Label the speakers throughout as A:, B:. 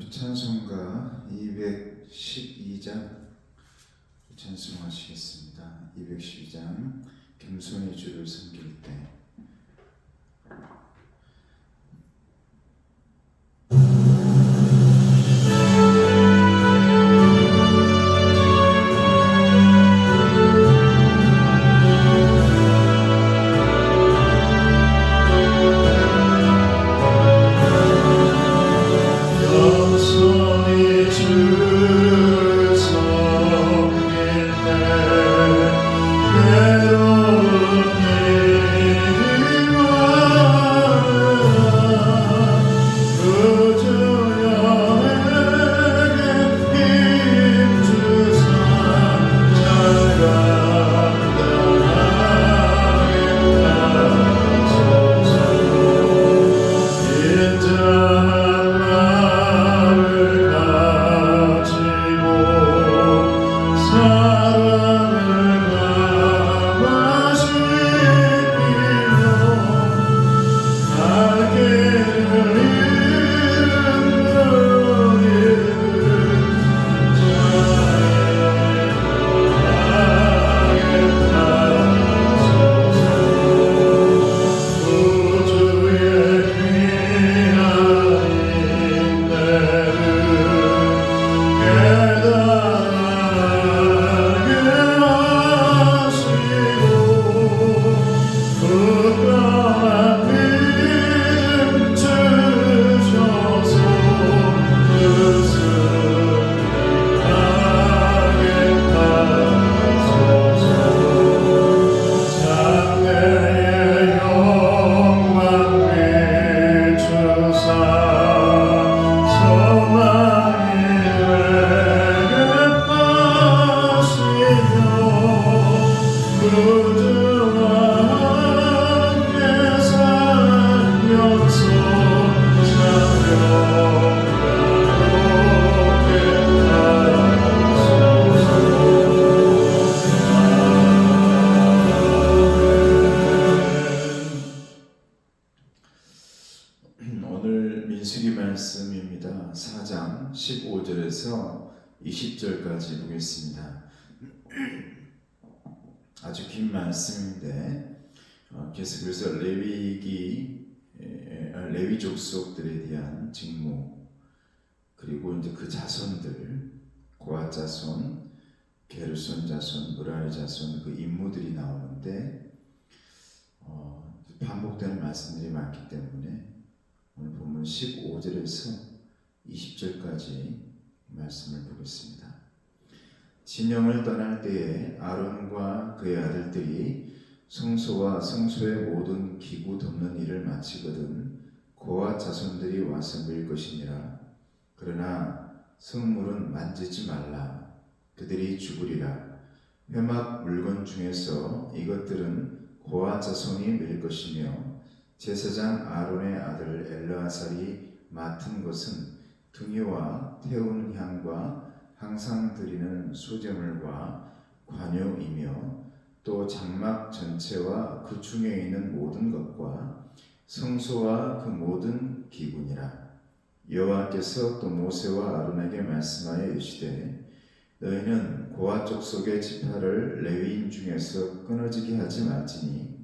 A: 찬송가 212장 찬송하시겠습니다. 212장 겸손히 주를 섬길 때. 오늘 민수기 말씀입니다. 4장 15절에서 20절까지 보겠습니다. 아주 긴 말씀인데 계속해서 레위 족속들에 대한 직무, 그리고 이제 그 자손들, 고앗 자손, 게르손 자손, 므라리 자손, 그 임무들이 나오는데 반복되는 말씀들이 많기 때문에 오늘 본문 15절에서 20절까지 말씀을 보겠습니다. 진영을 떠날 때에 아론과 그의 아들들이 성소와 성소의 모든 기구 돕는 일을 마치거든 고앗 자손들이 와서 밀 것이니라. 그러나 성물은 만지지 말라. 그들이 죽으리라. 회막 물건 중에서 이것들은 고앗 자손이 밀 것이며 제사장 아론의 아들 엘르아살이 맡은 것은 등유와 태우는 향과 항상 드리는 소제물과 관유이며 또 장막 전체와 그 중에 있는 모든 것과 성소와 그 모든 기구니라. 여호와께서 또 모세와 아론에게 말씀하여 이르시되 너희는 고앗 족속의 지파를 레위인 중에서 끊어지게 하지 말지니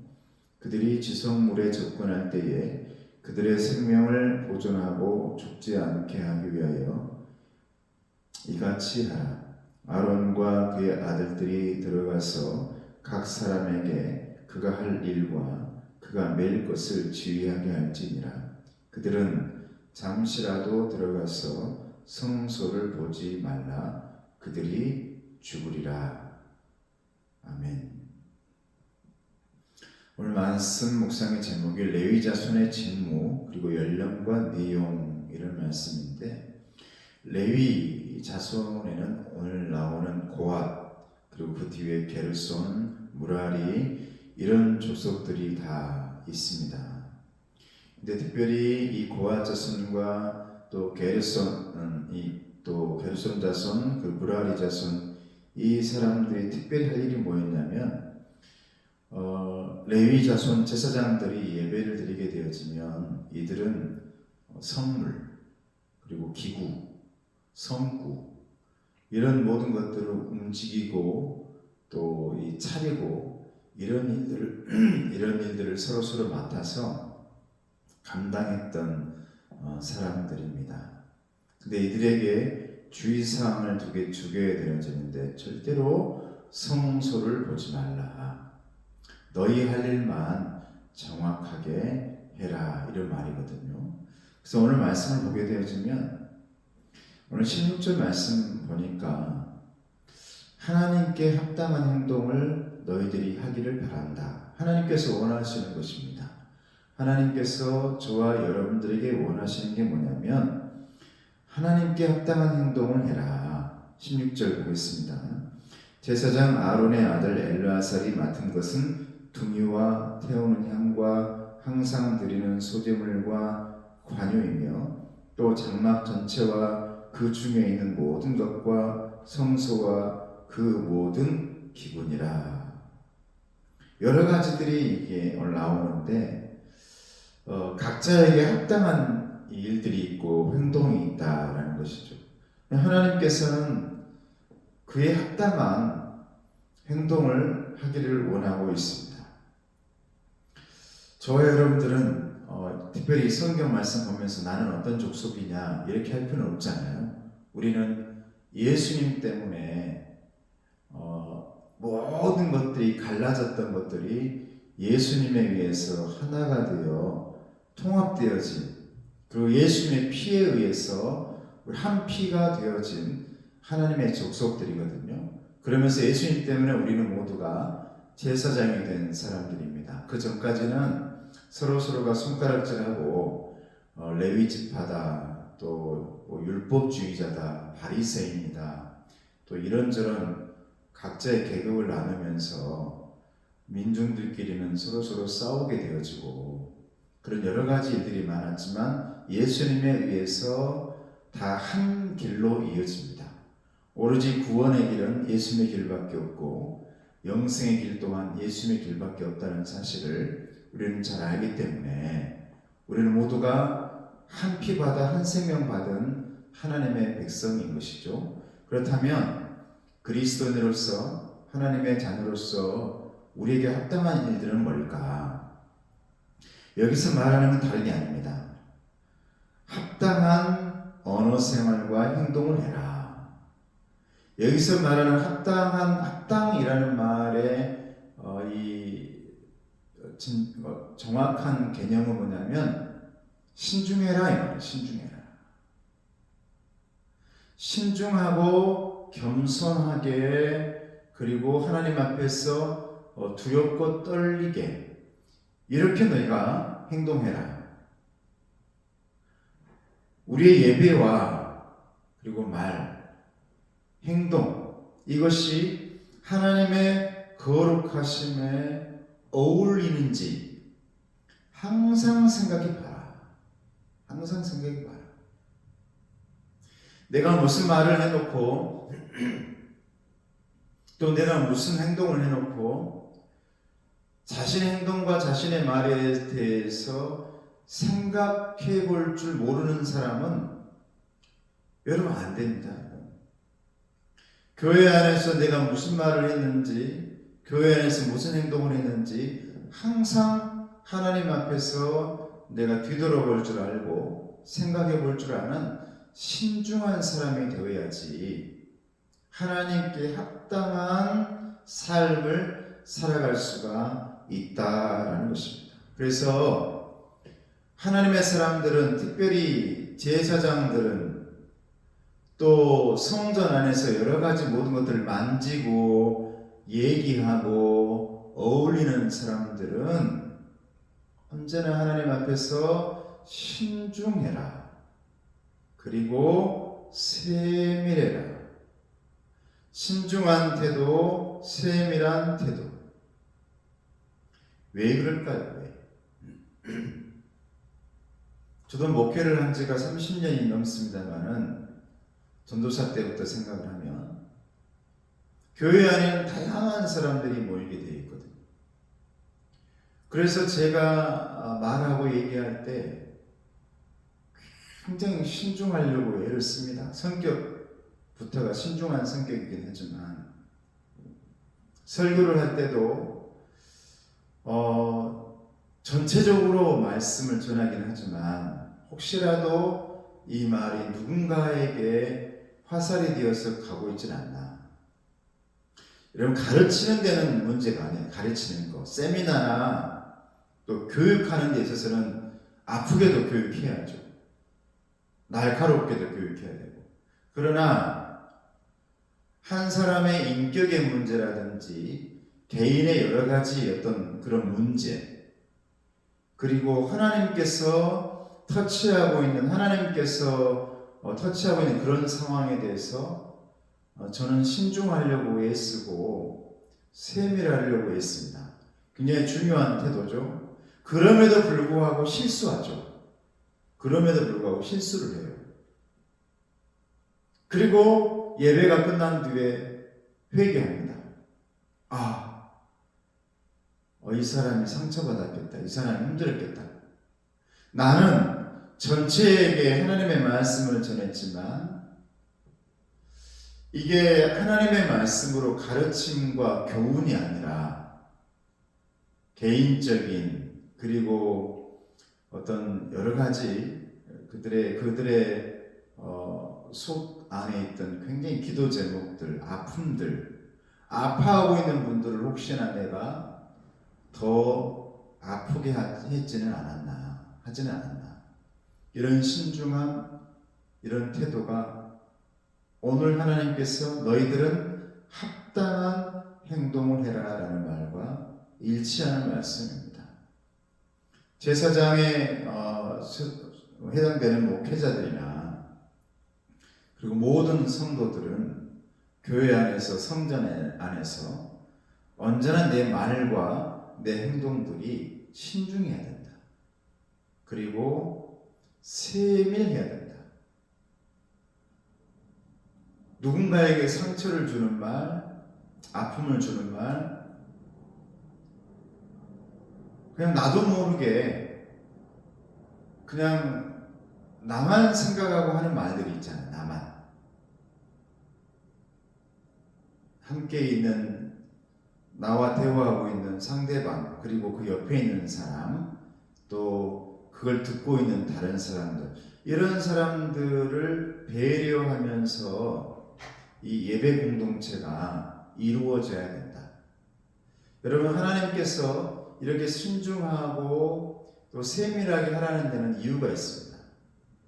A: 그들이 지성물에 접근할 때에 그들의 생명을 보존하고 죽지 않게 하기 위하여 이같이 하라. 아론과 그의 아들들이 들어가서 각 사람에게 그가 할 일과 그가 매일 것을 지휘하게 할지니라. 그들은 잠시라도 들어가서 성소를 보지 말라. 그들이 죽으리라. 아멘. 오늘 말씀 묵상의 제목이 레위 자손의 직무 그리고 연령과 내용, 이런 말씀인데, 레위 자손에는 오늘 나오는 고앗, 그리고 그 뒤에 게르손, 므라리, 이런 족속들이 다 있습니다. 근데 특별히 이 고앗 자손과 또 게르손 자손, 그 므라리 자손, 이 사람들이 특별히 할 일이 뭐였냐면 레위 자손 제사장들이 예배를 드리게 되어지면 이들은 성물 그리고 기구, 성구 이런 모든 것들을 움직이고 또 이 차리고 이런 일들을 서로 맡아서 감당했던 사람들입니다. 근데 이들에게 주의사항을 두 개 주게 되어지는데 절대로 성소를 보지 말라. 너희 할 일만 정확하게 해라. 이런 말이거든요. 그래서 오늘 말씀을 보게 되어지면 오늘 16절 말씀 보니까 하나님께 합당한 행동을 너희들이 하기를 바란다. 하나님께서 원하시는 것입니다. 하나님께서 저와 여러분들에게 원하시는 게 뭐냐면 하나님께 합당한 행동을 해라. 16절 보겠습니다. 제사장 아론의 아들 엘르아살이 맡은 것은 등유와 태우는 향과 항상 드리는 소제물과 관유이며 또 장막 전체와 그 중에 있는 모든 것과 성소와 그 모든 기구니라. 여러 가지들이 이게 나오는데 각자에게 합당한 일들이 있고 행동이 있다라는 것이죠. 하나님께서는 그에 합당한 행동을 하기를 원하고 있습니다. 저와 여러분들은 특별히 성경 말씀 보면서 나는 어떤 족속이냐 이렇게 할 필요는 없잖아요. 우리는 예수님 때문에 모든 것들이 갈라졌던 것들이 예수님에 의해서 하나가 되어 통합되어진 그리고 예수님의 피에 의해서 한 피가 되어진 하나님의 족속들이거든요. 그러면서 예수님 때문에 우리는 모두가 제사장이 된 사람들입니다. 그 전까지는 서로가 손가락질하고 레위 지파다, 또 율법주의자다, 바리새인이다, 또 이런저런 각자의 계급을 나누면서 민중들끼리는 서로 싸우게 되어지고 그런 여러 가지 일들이 많았지만 예수님에 의해서 다 한 길로 이어집니다. 오로지 구원의 길은 예수님의 길밖에 없고 영생의 길 또한 예수님의 길밖에 없다는 사실을 우리는 잘 알기 때문에 우리는 모두가 한 피 받아 한 생명 받은 하나님의 백성인 것이죠. 그렇다면 그리스도인으로서 하나님의 자녀로서 우리에게 합당한 일들은 뭘까? 여기서 말하는 건 다른 게 아닙니다. 합당한 언어 생활과 행동을 해라. 여기서 말하는 합당이라는 말의 정확한 개념은 뭐냐면 신중해라 이 말이에요. 신중하고 겸손하게 그리고 하나님 앞에서 두렵고 떨리게 이렇게 너희가 행동해라. 우리의 예배와 그리고 말, 행동 이것이 하나님의 거룩하심에 어울리는지 항상 생각해 봐라. 내가 무슨 말을 해놓고 또 내가 무슨 행동을 해놓고 자신의 행동과 자신의 말에 대해서 생각해 볼 줄 모르는 사람은 여러분 안 됩니다. 교회 안에서 내가 무슨 말을 했는지, 교회 안에서 무슨 행동을 했는지 항상 하나님 앞에서 내가 뒤돌아볼 줄 알고 생각해 볼 줄 아는 신중한 사람이 되어야지 하나님께 합당한 삶을 살아갈 수가 있다라는 것입니다. 그래서 하나님의 사람들은 특별히 제사장들은 또 성전 안에서 여러 가지 모든 것들을 만지고 얘기하고 어울리는 사람들은 언제나 하나님 앞에서 신중해라. 그리고 세밀해라. 신중한 태도, 세밀한 태도. 왜 그럴까요? 저도 목회를 한 지가 30년이 넘습니다만은 전도사 때부터 생각을 하면 교회 안에는 다양한 사람들이 모이게 되어 있거든요. 그래서 제가 말하고 얘기할 때 굉장히 신중하려고 애를 씁니다. 성격부터가 신중한 성격이긴 하지만 설교를 할 때도 전체적으로 말씀을 전하긴 하지만 혹시라도 이 말이 누군가에게 화살이 되어서 가고 있지는 않나. 여러분, 가르치는 데는 문제가 아니에요. 가르치는 거. 세미나나 또 교육하는 데 있어서는 아프게도 교육해야죠. 날카롭게도 교육해야 되고. 그러나 한 사람의 인격의 문제라든지 개인의 여러 가지 어떤 그런 문제, 그리고 하나님께서 터치하고 있는 그런 상황에 대해서 저는 신중하려고 애쓰고 세밀하려고 애씁니다. 굉장히 중요한 태도죠. 그럼에도 불구하고 실수하죠. 그럼에도 불구하고 실수를 해요. 그리고 예배가 끝난 뒤에 회개합니다. 이 사람이 상처받았겠다. 이 사람이 힘들었겠다. 나는 전체에게 하나님의 말씀을 전했지만 이게 하나님의 말씀으로 가르침과 교훈이 아니라 개인적인 그리고 어떤 여러 가지 그들의 속 안에 있던 굉장히 기도 제목들, 아픔들, 아파하고 있는 분들을 혹시나 내가 더 아프게 하지는 않았나. 이런 신중함, 이런 태도가 오늘 하나님께서 너희들은 합당한 행동을 해라 라는 말과 일치하는 말씀입니다. 제사장에 해당되는 목회자들이나 그리고 모든 성도들은 교회 안에서, 성전 안에서 언제나 내 말과 내 행동들이 신중해야 된다. 그리고 세밀해야 된다. 누군가에게 상처를 주는 말, 아픔을 주는 말, 그냥 나도 모르게 그냥 나만 생각하고 하는 말들이 있잖아요. 나만. 함께 있는 나와 대화하고 있는 상대방, 그리고 그 옆에 있는 사람, 또 그걸 듣고 있는 다른 사람들, 이런 사람들을 배려하면서 이 예배 공동체가 이루어져야 된다. 여러분, 하나님께서 이렇게 신중하고 또 세밀하게 하라는 데는 이유가 있습니다.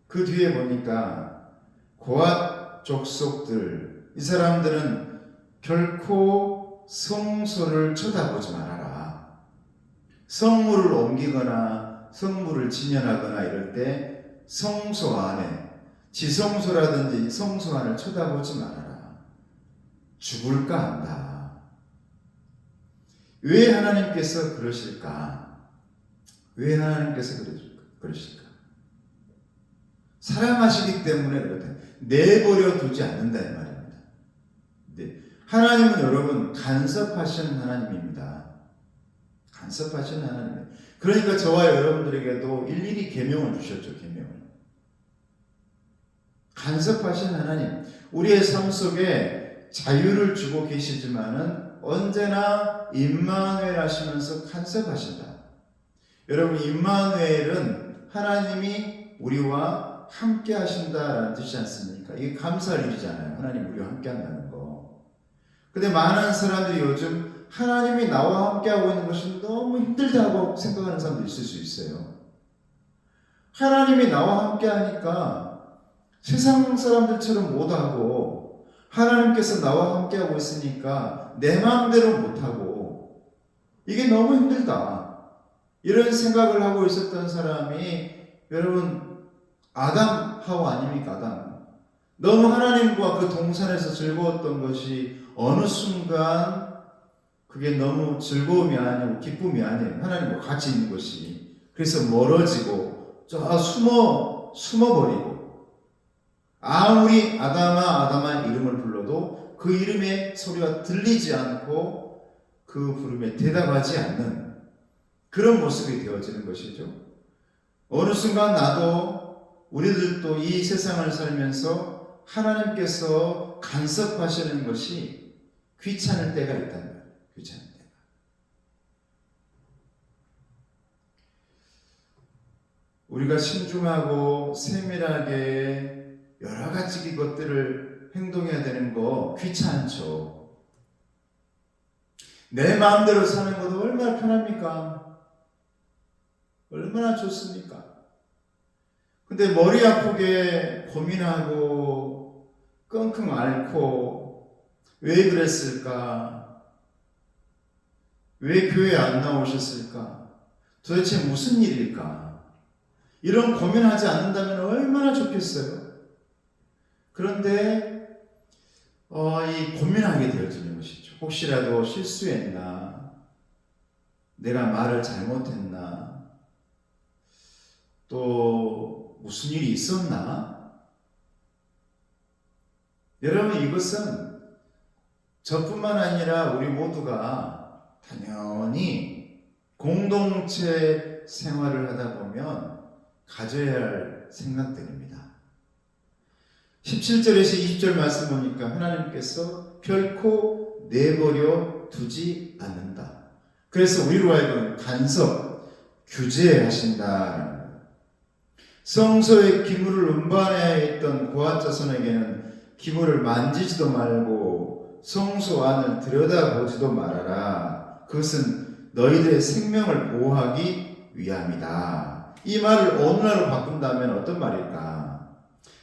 A: 그 뒤에 보니까 고앗 족속들, 이 사람들은 결코 성소를 쳐다보지 말아라. 성물을 옮기거나 성물을 진연하거나 이럴 때 성소 안에, 지성소라든지 성소 안을 쳐다보지 말아라. 죽을까 한다. 왜 하나님께서 그러실까? 왜 하나님께서 그러실까? 사랑하시기 때문에 그렇다. 내버려 두지 않는다 이 말입니다. 네. 하나님은 여러분 간섭하시는 하나님입니다. 간섭하시는 하나님입니다. 그러니까 저와 여러분들에게도 일일이 계명을 주셨죠. 계명을. 간섭하시는 하나님. 우리의 삶 속에 자유를 주고 계시지만은 언제나 임마누엘 하시면서 간섭하신다. 여러분, 임마누엘은 하나님이 우리와 함께 하신다라는 뜻이지 않습니까? 이게 감사할 일이잖아요. 하나님 우리와 함께 한다는 거. 근데 많은 사람들이 요즘 하나님이 나와 함께 하고 있는 것이 너무 힘들다고 생각하는 사람도 있을 수 있어요. 하나님이 나와 함께 하니까 세상 사람들처럼 못하고, 하나님께서 나와 함께 하고 있으니까 내 마음대로 못하고, 이게 너무 힘들다. 이런 생각을 하고 있었던 사람이 여러분 아담 하와 아닙니까? 아담. 너무 하나님과 그 동산에서 즐거웠던 것이 어느 순간 그게 너무 즐거움이 아니고 기쁨이 아니에요. 하나님과 같이 있는 것이. 그래서 멀어지고 저 숨어버리고, 아무리 아담아 이름을 불러도 그 이름의 소리가 들리지 않고 그 부름에 대답하지 않는 그런 모습이 되어지는 것이죠. 어느 순간 나도 우리들도 이 세상을 살면서 하나님께서 간섭하시는 것이 귀찮을 때가 있단 말이에요. 귀찮을 때가. 우리가 신중하고 세밀하게 여러 가지 것들을 행동해야 되는 거 귀찮죠. 내 마음대로 사는 것도 얼마나 편합니까? 얼마나 좋습니까? 근데 머리 아프게 고민하고 끙끙 앓고 왜 그랬을까? 왜 교회 안 나오셨을까? 도대체 무슨 일일까? 이런 고민하지 않는다면 얼마나 좋겠어요? 그런데 이 고민하게 되어지는 것이죠. 혹시라도 실수했나? 내가 말을 잘못했나? 또 무슨 일이 있었나? 여러분, 이것은 저뿐만 아니라 우리 모두가 당연히 공동체 생활을 하다 보면 가져야 할 생각들입니다. 17절에서 20절 말씀 보니까 하나님께서 결코 내버려 두지 않는다. 그래서 우리로 하여금 간섭, 규제하신다라는 거예요. 성소의 기물을 운반해야 했던 고앗 자손에게는 기물을 만지지도 말고 성소 안을 들여다보지도 말아라. 그것은 너희들의 생명을 보호하기 위함이다. 이 말을 어느나로 바꾼다면 어떤 말일까?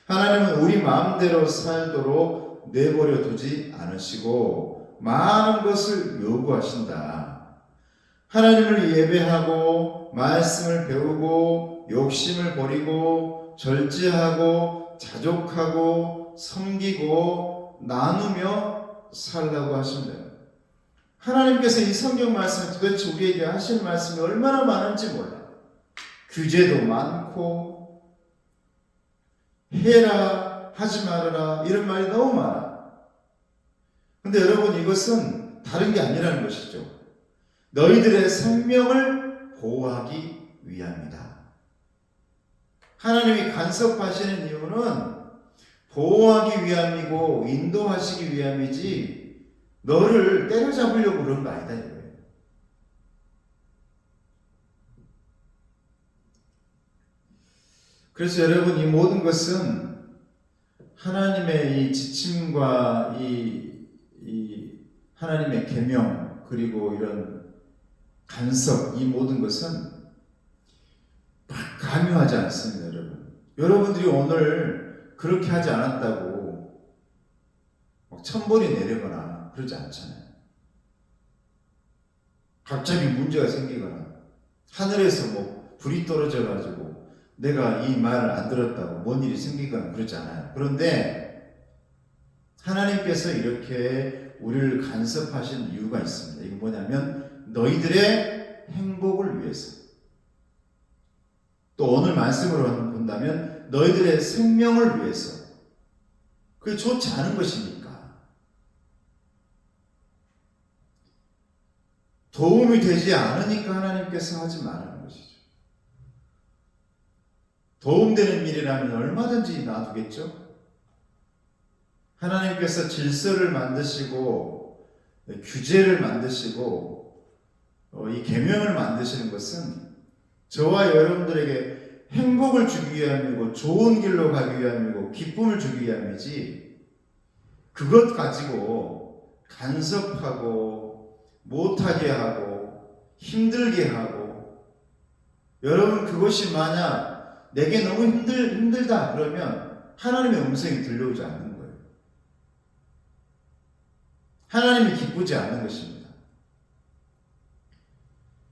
A: 하나님은 우리 마음대로 살도록 내버려 두지 않으시고 많은 것을 요구하신다. 하나님을 예배하고 말씀을 배우고 욕심을 버리고 절제하고 자족하고 섬기고 나누며 살라고 하십니다. 하나님께서 이 성경 말씀을 도대체 우리에게 하실 말씀이 얼마나 많은지 몰라요. 규제도 많고 해라 하지 말아라 이런 말이 너무 많아. 근데 여러분, 이것은 다른 게 아니라는 것이죠. 너희들의 생명을 보호하기 위함이다. 하나님이 간섭하시는 이유는 보호하기 위함이고 인도하시기 위함이지 너를 때려잡으려고 그런 거 아니다 이거예요. 그래서 여러분, 이 모든 것은 하나님의 이 지침과 이 하나님의 계명 그리고 이런 간섭, 이 모든 것은 막 강요하지 않습니다. 여러분들이 오늘 그렇게 하지 않았다고 막 천벌이 내리거나 그러지 않잖아요. 갑자기 문제가 생기거나 하늘에서 뭐 불이 떨어져 가지고 내가 이 말을 안 들었다고 뭔 일이 생기거나 그러지 않아요. 그런데 하나님께서 이렇게 우리를 간섭하신 이유가 있습니다. 이게 뭐냐면 너희들의 행복을 위해서. 또 오늘 말씀으로 본다면 너희들의 생명을 위해서. 그게 좋지 않은 것이니까. 도움이 되지 않으니까 하나님께서 하지 말라는 것이죠. 도움되는 일이라면 얼마든지 놔두겠죠. 하나님께서 질서를 만드시고 규제를 만드시고 이 계명을 만드시는 것은 저와 여러분들에게 행복을 주기 위함이고 좋은 길로 가기 위함이고 기쁨을 주기 위함이지 그것 가지고 간섭하고 못하게 하고 힘들게 하고 여러분 그것이 만약 내게 너무 힘들다 그러면 하나님의 음성이 들려오지 않는 거예요. 하나님이 기쁘지 않는 것입니다.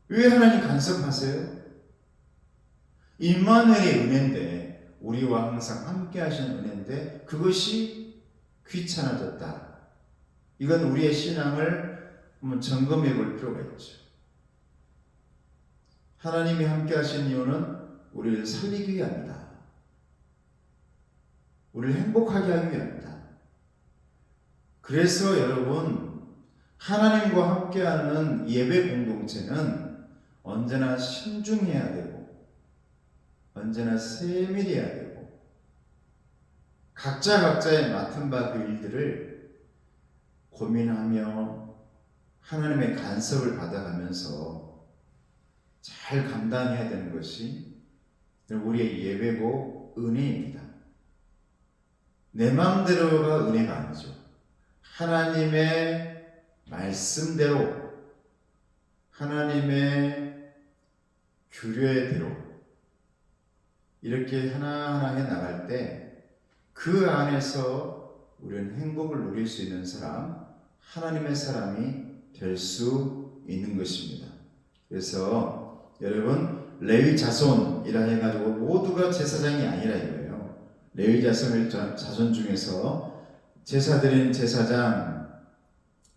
A: 왜 하나님 간섭하세요? 임마누엘의 은혜인데 우리와 항상 함께 하시는 은혜인데 그것이 귀찮아졌다. 이건 우리의 신앙을 한번 점검해 볼 필요가 있죠. 하나님이 함께 하신 이유는 우리를 살리기 위함이다. 우리를 행복하게 하기 위함이다. 그래서 여러분, 하나님과 함께하는 예배 공동체는 언제나 신중해야 되고 언제나 세밀해야 되고 각자의 맡은 바 그 일들을 고민하며 하나님의 간섭을 받아가면서 잘 감당해야 되는 것이 우리의 예배고 은혜입니다. 내 마음대로가 은혜가 아니죠. 하나님의 말씀대로, 하나님의 규례대로 이렇게 하나하나 해 나갈 때 그 안에서 우리는 행복을 누릴 수 있는 사람, 하나님의 사람이 될 수 있는 것입니다. 그래서 여러분, 레위 자손이라 해가지고 모두가 제사장이 아니라 이거예요. 레위 자손 중에서 제사 드린 제사장,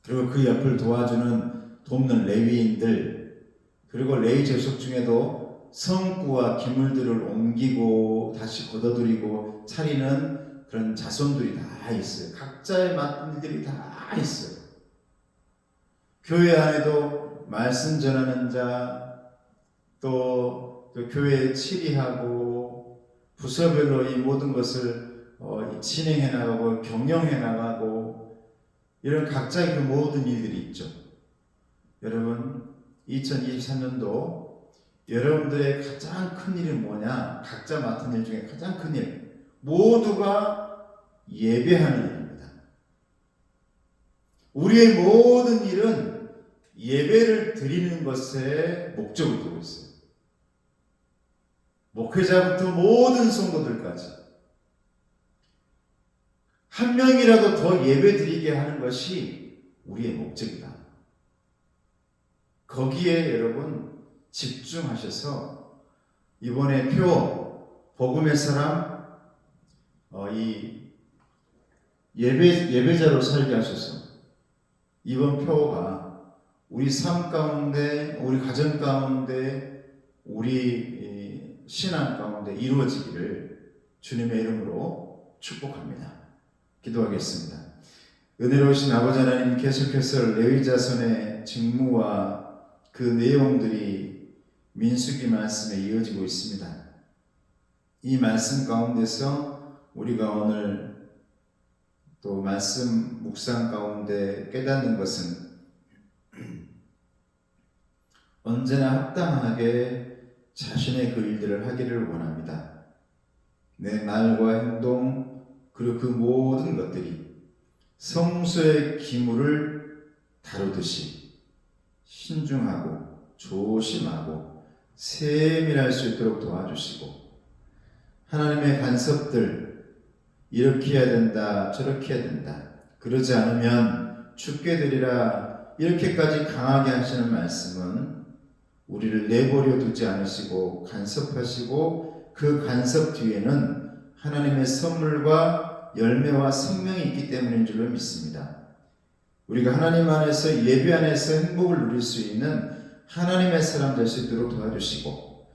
A: 그리고 그 옆을 돕는 레위인들, 그리고 레위 족속 중에도 성구와 기물들을 옮기고 다시 걷어들이고 차리는 그런 자손들이 다 있어요. 각자의 맡은 일들이 다 있어요. 교회 안에도 말씀 전하는 자, 또 교회에 치리하고 부서별로 이 모든 것을 진행해 나가고 경영해 나가고 이런 각자의 그 모든 일들이 있죠. 여러분, 2023년도 여러분들의 가장 큰 일은 뭐냐? 각자 맡은 일 중에 가장 큰 일, 모두가 예배하는 일입니다. 우리의 모든 일은 예배를 드리는 것에 목적을 두고 있어요. 목회자부터 모든 성도들까지 한 명이라도 더 예배 드리게 하는 것이 우리의 목적이다. 거기에 여러분 집중하셔서 이번에 복음의 사람 이 예배자로 살게 하셔서 이번 표가 우리 삶 가운데, 우리 가정 가운데, 우리 신앙 가운데 이루어지기를 주님의 이름으로 축복합니다. 기도하겠습니다. 은혜로우신 아버지 하나님, 계속해서 레위 자손의 직무와 그 내용들이 민수기 말씀에 이어지고 있습니다. 이 말씀 가운데서 우리가 오늘 또 말씀 묵상 가운데 깨닫는 것은 언제나 합당하게 자신의 그 일들을 하기를 원합니다. 내 말과 행동 그리고 그 모든 것들이 성소의 기물을 다루듯이 신중하고 조심하고 세밀할 수 있도록 도와주시고, 하나님의 간섭들 이렇게 해야 된다, 저렇게 해야 된다, 그러지 않으면 죽게 되리라, 이렇게까지 강하게 하시는 말씀은 우리를 내버려 두지 않으시고 간섭하시고 그 간섭 뒤에는 하나님의 선물과 열매와 생명이 있기 때문인 줄로 믿습니다. 우리가 하나님 안에서, 예배 안에서 행복을 누릴 수 있는 하나님의 사람 될 수 있도록 도와주시고,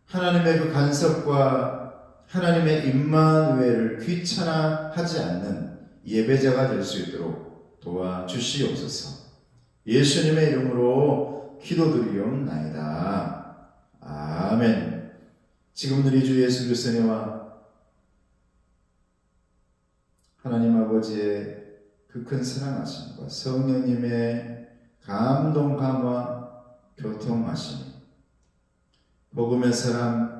A: 하나님의 그 간섭과 하나님의 임마누엘을 귀찮아하지 않는 예배자가 될 수 있도록 도와주시옵소서. 예수님의 이름으로 기도드리옵나이다. 아멘. 지금 우리 주 예수 그리스도와 하나님 아버지의 그 큰 사랑하심과 성령님의 감동감화 교통하심, 복음의 사람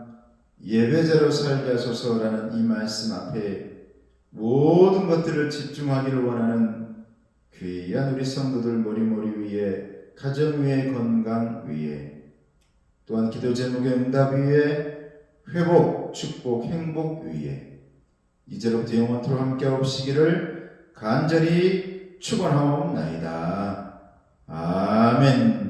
A: 예배자로 살게 하소서라는 이 말씀 앞에 모든 것들을 집중하기를 원하는 귀한 우리 성도들 머리 위에, 가정 위에, 건강 위에, 또한 기도 제목의 응답 위에, 회복, 축복, 행복 위에 이제로부터 영원토록 함께 하시기를 간절히 축원하옵나이다. 아멘.